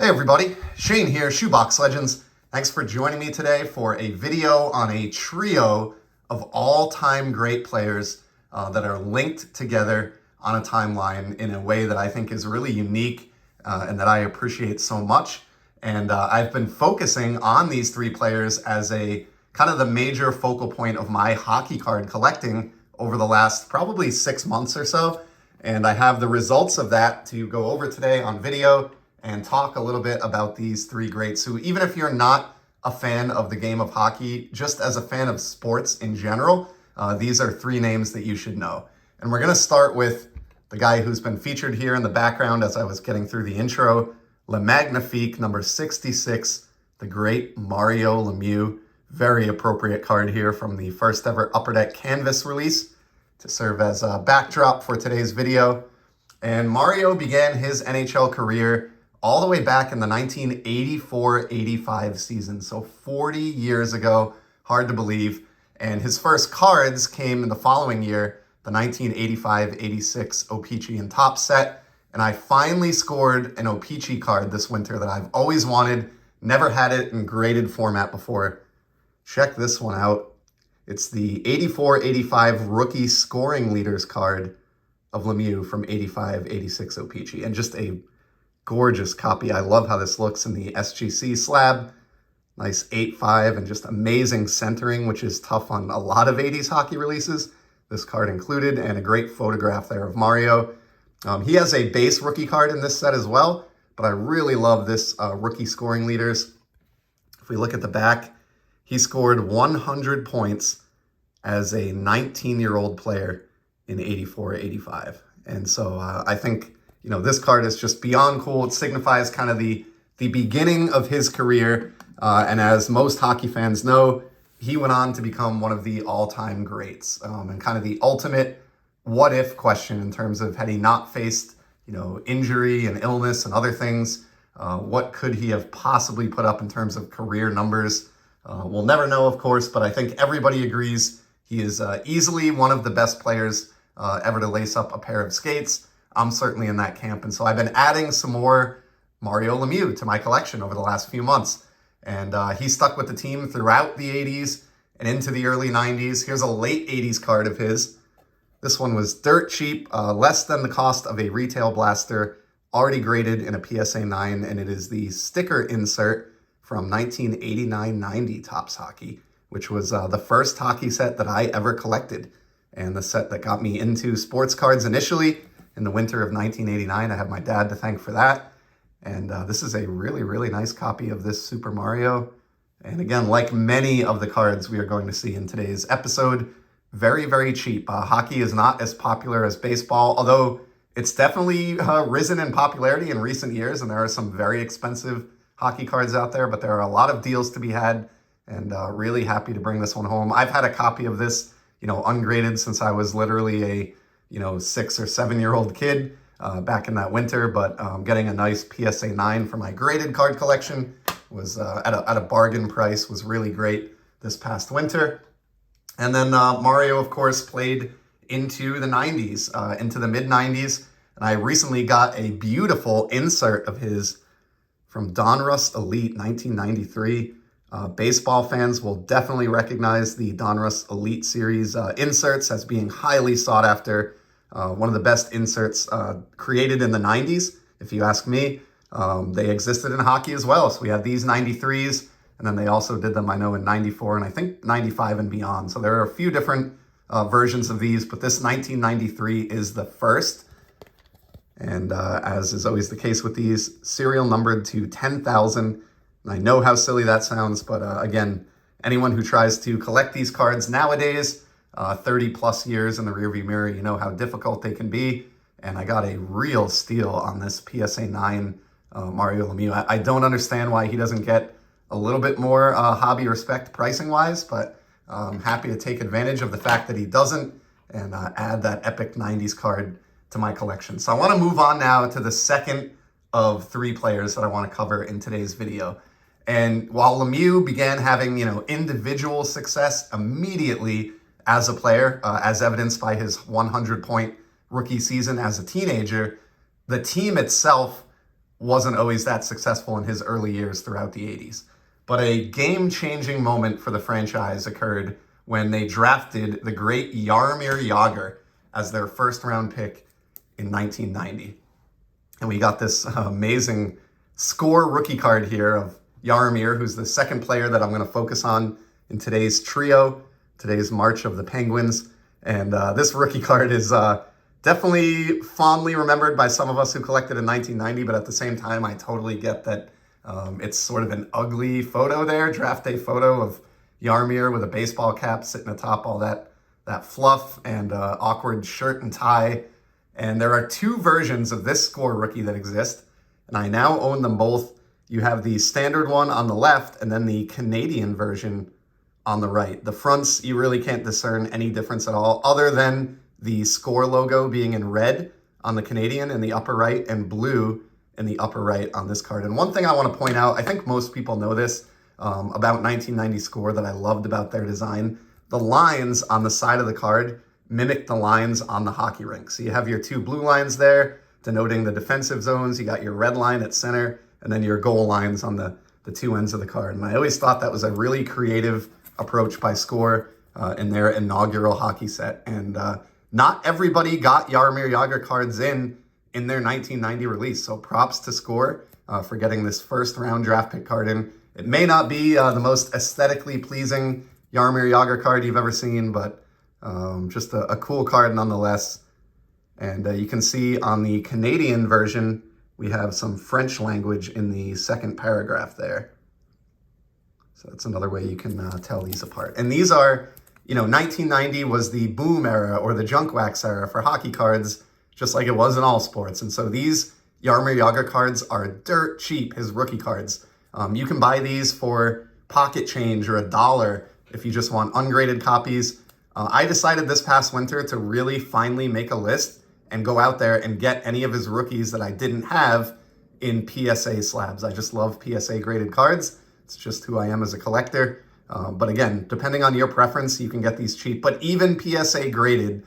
everybody, Shane here, Shoebox Legends. Thanks for joining me today for a video on a trio of all-time great players that are linked together on a timeline in a way that I think is really unique and that I appreciate so much. And I've been focusing on these three players as a kind of the major focal point of my hockey card collecting over the last probably 6 months or so. And I have the results of that to go over today on video and talk a little bit about these three greats who, even if you're not a fan of the game of hockey, just as a fan of sports in general, these are three names that you should know. And we're going to start with the guy who's been featured here in the background as I was getting through the intro, Le Magnifique, number 66, the great Mario Lemieux. Very appropriate card here from the first ever Upper Deck Canvas release to serve as a backdrop for today's video. And Mario began his NHL career all the way back in the 1984-85 season, so 40 years ago, hard to believe. And his first cards came in the following year, the 1985-86 O-Pee-Chee and Topps set. And I finally scored an O-Pee-Chee card this winter that I've always wanted, never had it in graded format before. Check this one out. It's the 84-85 Rookie Scoring Leaders card of Lemieux from 85-86 O-Pee-Chee, and just a gorgeous copy. I love how this looks in the SGC slab. Nice 8.5 and just amazing centering, which is tough on a lot of 80s hockey releases. This card included, and a great photograph there of Mario. He has a base rookie card in this set as well, but I really love this Rookie Scoring Leaders. If we look at the back, he scored 100 points as a 19-year-old player in 84-85. And so I think, you know, this card is just beyond cool. It signifies kind of the beginning of his career. And as most hockey fans know, he went on to become one of the all-time greats and kind of the ultimate what-if question in terms of, had he not faced, you know, injury and illness and other things, what could he have possibly put up in terms of career numbers? We'll never know, of course, but I think everybody agrees he is easily one of the best players ever to lace up a pair of skates. I'm certainly in that camp. And so I've been adding some more Mario Lemieux to my collection over the last few months. And he stuck with the team throughout the 80s and into the early 90s. Here's a late 80s card of his. This one was dirt cheap, less than the cost of a retail blaster, already graded in a PSA 9, and it is the sticker insert from 1989-90 Topps Hockey, which was the first hockey set that I ever collected, and the set that got me into sports cards initially in the winter of 1989. I have my dad to thank for that. And this is a really, really nice copy of this Super Mario. And again, like many of the cards we are going to see in today's episode, very, very cheap. Hockey is not as popular as baseball, although it's definitely risen in popularity in recent years, and there are some very expensive hockey cards out there, but there are a lot of deals to be had, and really happy to bring this one home. I've had a copy of this, you know, ungraded since I was literally a, you know, 6 or 7 year old kid back in that winter, but getting a nice PSA 9 for my graded card collection was at a bargain price, was really great this past winter. And then Mario, of course, played into the 90s, into the mid-90s, and I recently got a beautiful insert of his from Donruss Elite 1993. Baseball fans will definitely recognize the Donruss Elite Series inserts as being highly sought after. One of the best inserts created in the 90s, if you ask me. They existed in hockey as well. So we had these 93s, and then they also did them, I know, in 94 and I think 95 and beyond. So there are a few different versions of these, but this 1993 is the first. And as is always the case with these, serial numbered to 10,000. And I know how silly that sounds, but again, anyone who tries to collect these cards nowadays, 30 plus years in the rearview mirror, you know how difficult they can be. And I got a real steal on this PSA 9 Mario Lemieux. I don't understand why he doesn't get a little bit more hobby respect pricing wise, but I'm happy to take advantage of the fact that he doesn't and add that epic 90s card to my collection. So I want to move on now to the second of three players that I want to cover in today's video. And while Lemieux began having, you know, individual success immediately as a player, as evidenced by his 100-point rookie season as a teenager, the team itself wasn't always that successful in his early years throughout the 80s. But a game-changing moment for the franchise occurred when they drafted the great Jaromir Jagr as their first-round pick in 1990. And we got this amazing score rookie card here of Jaromir, who's the second player that I'm going to focus on in today's trio, today's March of the Penguins. And this rookie card is definitely fondly remembered by some of us who collected in 1990, but at the same time, I totally get that it's sort of an ugly photo there, draft day photo of Jaromir with a baseball cap sitting atop all that fluff and awkward shirt and tie. And there are two versions of this score rookie that exist, and I now own them both. You have the standard one on the left and then the Canadian version on the right. The fronts, you really can't discern any difference at all other than the score logo being in red on the Canadian in the upper right and blue in the upper right on this card. And one thing I want to point out, I think most people know this about 1990 score that I loved about their design. The lines on the side of the card mimic the lines on the hockey rink. So you have your two blue lines there denoting the defensive zones. You got your red line at center and then your goal lines on the two ends of the card. And I always thought that was a really creative approach by Score in their inaugural hockey set. And not everybody got Jaromir Jagr cards in their 1990 release. So props to Score for getting this first round draft pick card in. It may not be the most aesthetically pleasing Jaromir Jagr card you've ever seen, but just a cool card nonetheless. And you can see on the Canadian version, we have some French language in the second paragraph there. So that's another way you can tell these apart. And these are, 1990 was the boom era or the junk wax era for hockey cards, just like it was in all sports. And so these Jaromir Jagr cards are dirt cheap, his rookie cards. You can buy these for pocket change or $1 if you just want ungraded copies. I decided this past winter to really finally make a list and go out there and get any of his rookies that I didn't have in PSA slabs. I just love PSA graded cards. It's just who I am as a collector. But again, depending on your preference, you can get these cheap. But even PSA graded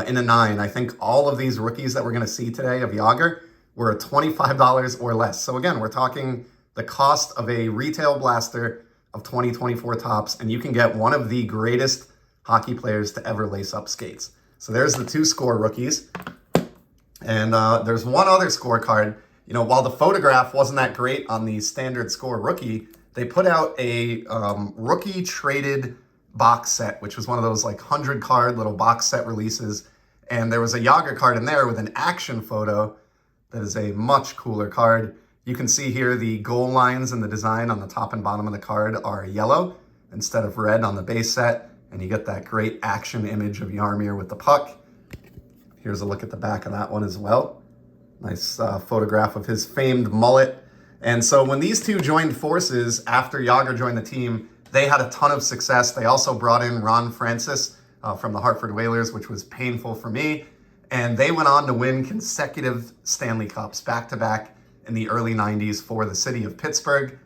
in a 9, I think all of these rookies that we're going to see today of Jagr were $25 or less. So again, we're talking the cost of a retail blaster of 2024 Topps, and you can get one of the greatest hockey players to ever lace up skates. So there's the two Score rookies. And there's one other Score card. While the photograph wasn't that great on the standard Score rookie, they put out a rookie traded box set, which was one of those like 100 card little box set releases. And there was a Jagr card in there with an action photo that is a much cooler card. You can see here the goal lines and the design on the top and bottom of the card are yellow instead of red on the base set. And you get that great action image of Jaromir with the puck. Here's a look at the back of that one as well. Nice photograph of his famed mullet. And so when these two joined forces after Jagr joined the team, they had a ton of success. They also brought in Ron Francis from the Hartford Whalers, which was painful for me. And they went on to win consecutive Stanley Cups back-to-back in the early 90s for the city of Pittsburgh.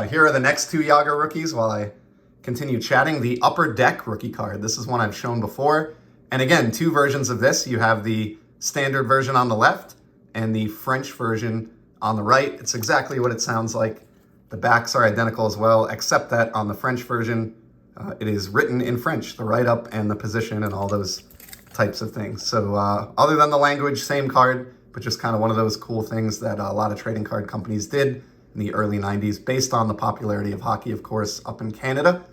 Here are the next two Jagr rookies while I continue chatting. The Upper Deck rookie card. This is one I've shown before. And again, two versions of this. You have the standard version on the left and the French version on the right. It's exactly what it sounds like. The backs are identical as well, except that on the French version, it is written in French, the write-up and the position and all those types of things. So other than the language, same card, but just kind of one of those cool things that a lot of trading card companies did in the early 90s based on the popularity of hockey, of course, up in Canada.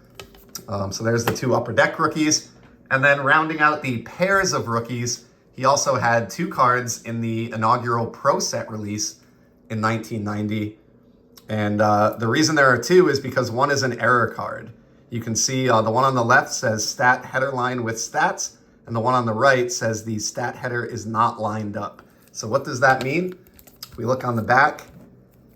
So there's the two Upper Deck rookies. And then rounding out the pairs of rookies, he also had two cards in the inaugural Pro Set release in 1990. And the reason there are two is because one is an error card. You can see the one on the left says stat header line with stats, and the one on the right says the stat header is not lined up. So what does that mean? If we look on the back,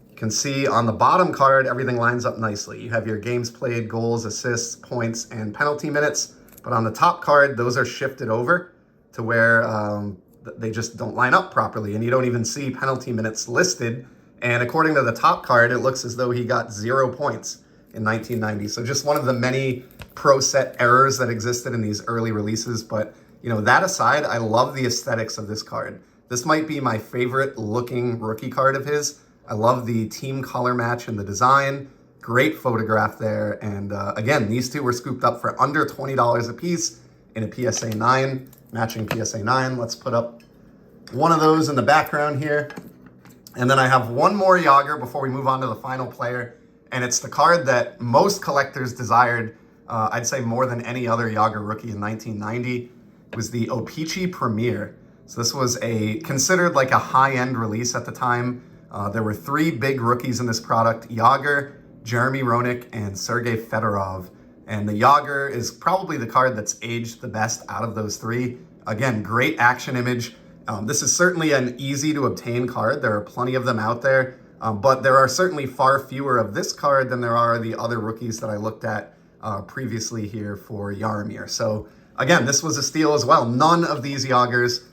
you can see on the bottom card, everything lines up nicely. You have your games played, goals, assists, points, and penalty minutes. But on the top card, those are shifted over to where they just don't line up properly, and you don't even see penalty minutes listed. And according to the top card, it looks as though he got 0 points in 1990. So just one of the many Pro Set errors that existed in these early releases. But that aside, I love the aesthetics of this card. This might be my favorite looking rookie card of his. I love the team color match and the design. Great photograph there. And again, these two were scooped up for under $20 a piece in a PSA 9, matching PSA 9. Let's put up one of those in the background here. And then I have one more Jagr before we move on to the final player. And it's the card that most collectors desired, I'd say more than any other Jagr rookie in 1990. It was the O-Pee-Chee Premier. So this was considered like a high-end release at the time. There were three big rookies in this product: Jagr, Jeremy Roenick, and Sergei Fedorov. And the Jagr is probably the card that's aged the best out of those three. Again, great action image. This is certainly an easy to obtain card. There are plenty of them out there, but there are certainly far fewer of this card than there are the other rookies that I looked at previously here for Jaromir. So again, this was a steal as well. None of these Jagrs,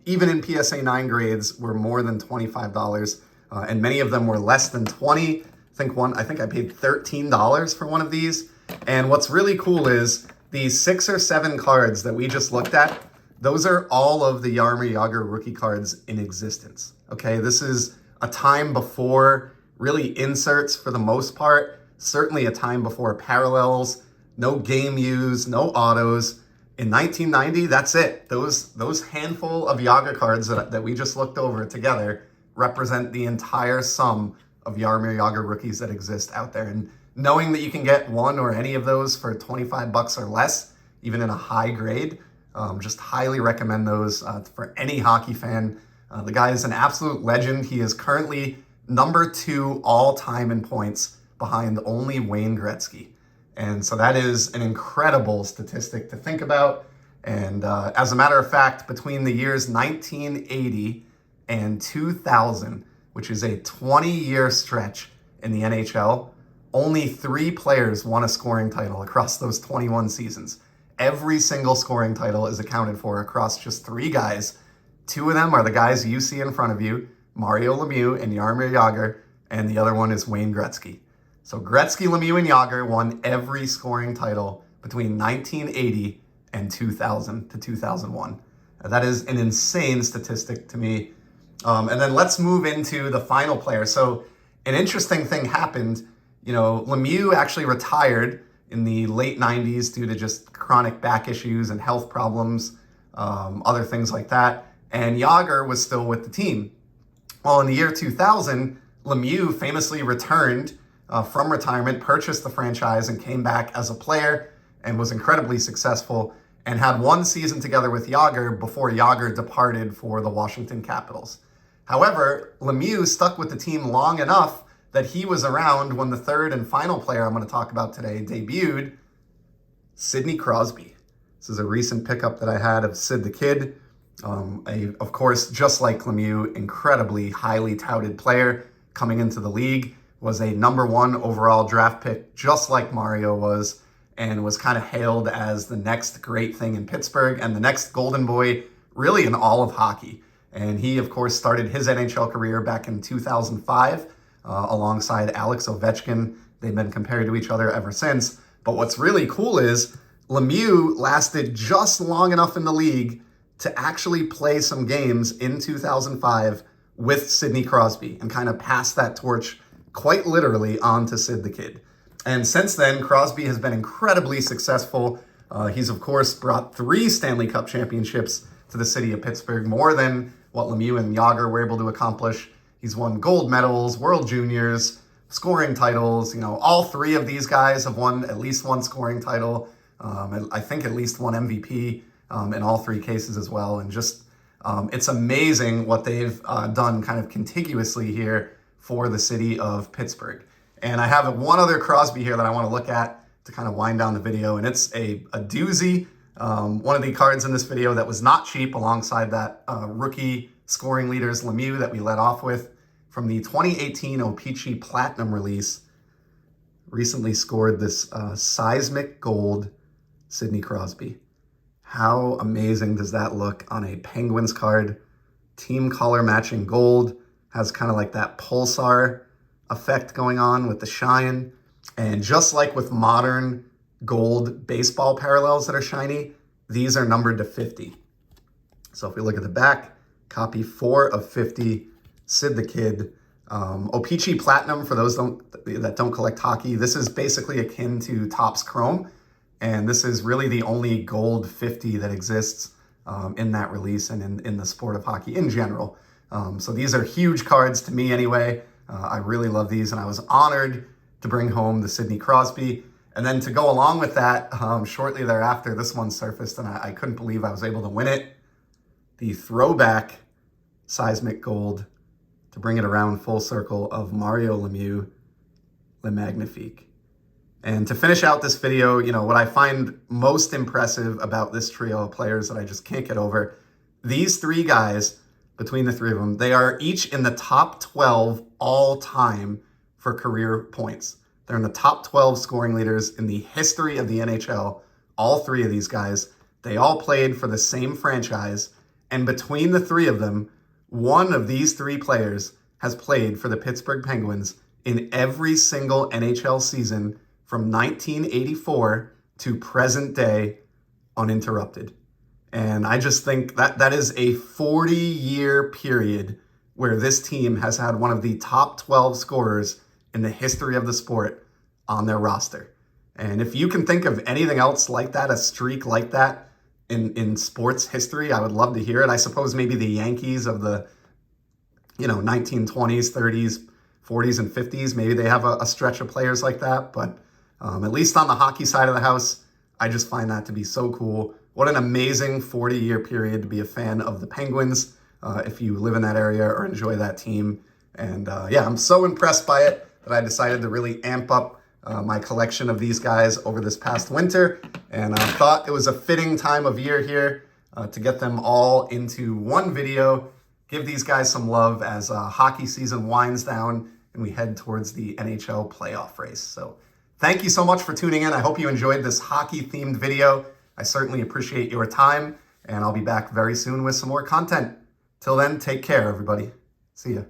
even in PSA 9 grades, were more than $25, and many of them were less than $20. I think I paid $13 for one of these. And what's really cool is these 6 or 7 cards that we just looked at, those are all of the Jaromir Jagr rookie cards in existence. Okay, this is a time before really inserts for the most part, certainly a time before parallels, no game use, no autos. In 1990, that's it. Those handful of Jagr cards that we just looked over together represent the entire sum of Jaromir Jagr rookies that exist out there. And knowing that you can get one or any of those for $25 or less, even in a high grade, just highly recommend those for any hockey fan. The guy is an absolute legend. He is currently number 2 all time in points behind only Wayne Gretzky. And so that is an incredible statistic to think about. And as a matter of fact, between the years 1980 and 2000, which is a 20-year stretch in the NHL, only 3 players won a scoring title across those 21 seasons. Every single scoring title is accounted for across just 3 guys. 2 of them are the guys you see in front of you, Mario Lemieux and Jaromir Jagr, and the other one is Wayne Gretzky. So Gretzky, Lemieux, and Jagr won every scoring title between 1980 and 2000 to 2001. That is an insane statistic to me. And then let's move into the final player. So an interesting thing happened. Lemieux actually retired in the late 90s due to just chronic back issues and health problems, other things like that. And Jagr was still with the team. Well, in the year 2000, Lemieux famously returned from retirement, purchased the franchise, and came back as a player and was incredibly successful and had one season together with Jagr before Jagr departed for the Washington Capitals. However, Lemieux stuck with the team long enough that he was around when the third and final player I'm going to talk about today debuted, Sidney Crosby. This is a recent pickup that I had of Sid the Kid. Of course, just like Lemieux, incredibly highly touted player coming into the league, was a number 1 overall draft pick, just like Mario was, and was kind of hailed as the next great thing in Pittsburgh and the next golden boy really in all of hockey. And he, of course, started his NHL career back in 2005 alongside Alex Ovechkin. They've been compared to each other ever since. But what's really cool is Lemieux lasted just long enough in the league to actually play some games in 2005 with Sidney Crosby and kind of pass that torch quite literally on to Sid the Kid. And since then, Crosby has been incredibly successful. He's, of course, brought 3 Stanley Cup championships to the city of Pittsburgh, more than what Lemieux and Jagr were able to accomplish. He's won gold medals, World Juniors, scoring titles. All 3 of these guys have won at least one scoring title. I think at least one MVP in all 3 cases as well. And just, it's amazing what they've done kind of contiguously here for the city of Pittsburgh. And I have one other Crosby here that I want to look at to kind of wind down the video. And it's a doozy. One of the cards in this video that was not cheap alongside that rookie scoring leaders Lemieux that we led off with from the 2018 O-Pee-Chee Platinum release. Recently scored this seismic gold Sidney Crosby. How amazing does that look on a Penguins card? Team color matching gold, has kind of like that pulsar effect going on with the shine. And just like with modern gold baseball parallels that are shiny, these are numbered to 50. So if we look at the back, copy 4 of 50, Sid the Kid. O-Pee-Chee Platinum, for those that don't collect hockey, this is basically akin to Topps Chrome, and this is really the only gold 50 that exists in that release and in the sport of hockey in general. So these are huge cards to me anyway. I really love these, and I was honored to bring home the Sidney Crosby. And then to go along with that, shortly thereafter, this one surfaced, and I couldn't believe I was able to win it. The throwback Seismic Gold, to bring it around full circle, of Mario Lemieux, Le Magnifique. And to finish out this video, what I find most impressive about this trio of players that I just can't get over, these three guys, between the three of them, they are each in the top 12 all time for career points. They're in the top 12 scoring leaders in the history of the NHL. All three of these guys, they all played for the same franchise. And between the three of them, one of these three players has played for the Pittsburgh Penguins in every single NHL season from 1984 to present day, uninterrupted. And I just think that is a 40-year period where this team has had one of the top 12 scorers in the history of the sport on their roster. And if you can think of anything else like that, a streak like that in sports history, I would love to hear it. I suppose maybe the Yankees of the 1920s, 30s, 40s, and 50s, maybe they have a stretch of players like that. But at least on the hockey side of the house, I just find that to be so cool. What an amazing 40-year period to be a fan of the Penguins, if you live in that area or enjoy that team. And yeah, I'm so impressed by it that I decided to really amp up my collection of these guys over this past winter. And I thought it was a fitting time of year here to get them all into one video, give these guys some love as hockey season winds down and we head towards the NHL playoff race. So thank you so much for tuning in. I hope you enjoyed this hockey-themed video. I certainly appreciate your time, and I'll be back very soon with some more content. Till then, take care, everybody. See ya.